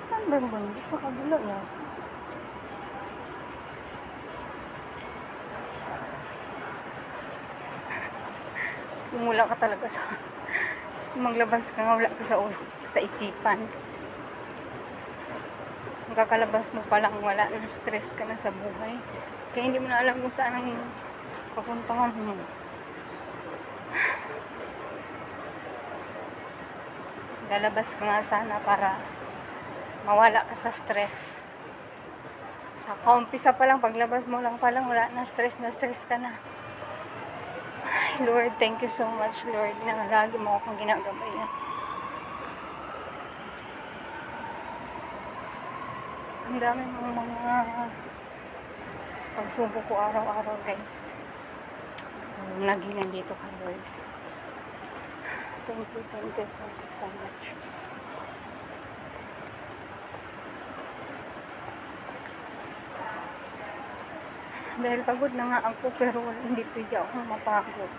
Saan ba yung bundok? Sa kabila yan. Kung wala ka talaga sa maglabas ka nga, wala ka sa isipan. Ang kakalabas mo palang wala na, stress ka na sa buhay. Kaya hindi mo na alam kung saan ang papuntahan mo. Lalabas ka nga sana para mawala ka sa stress. Sa kaumpisa pa lang, paglabas mo lang palang wala na, stress ka na. Ay, Lord, thank you so much, Lord, na lagi mo akong ginagabayan. Ang dami mga pagsubok ko araw-araw, guys. Lagi nandito ka, Lord. Thank you so much. Dahil pagod na nga ako, pero hindi pwede akong mapagod.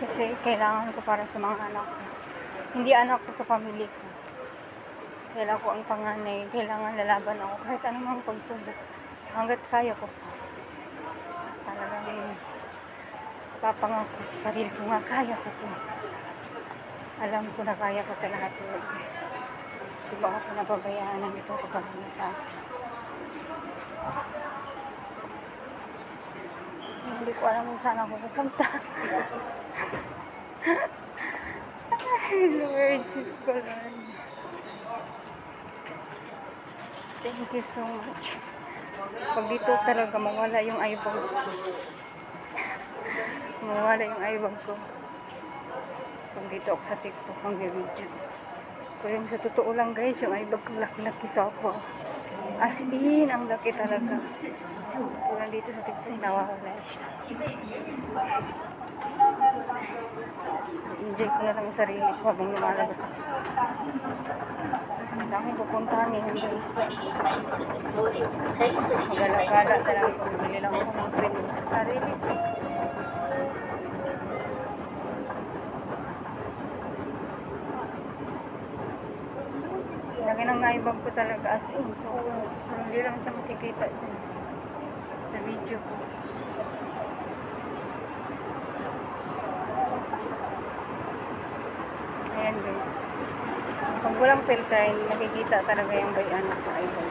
Kasi kailangan ko para sa mga anak ko. Hindi anak ko, sa pamilya ko. Dahil ako ang panganay, kailangan lalaban ako kahit anumang pagsubok. Hanggat kaya ko. Talagang papangako sa sarili ko nga, kaya ko to. Alam ko na kaya ko talaga to. Di ba ako nababayaan ng ito kapag sa akin. Hindi ko alam kung saan ako pupunta. Ay, Lord, Diyos ko, Lord. Thank you so much. Pag dito talaga mawala yung eyebag ko. Mawala yung eyebag ko. Pag dito ako sa TikTok ang video. Pero yung sa totoo lang, guys, yung eyebag ko laki-laki sa ako. As in, ang laki talaga. Kung dito sa TikTok, nawawala siya. Enjoy ko na lang yung sarili ko habang lumalabas ako. Ang dami pupuntahan ngayon, guys. Magala-gala talaga kung bumili lang ako ng print sa sarili ko. Lagi nang naibag ko talaga as in. So, hindi lang siya makikita dyan sa video ko. Ayan, guys. Pag walang filter, makikita talaga yung bayan ko.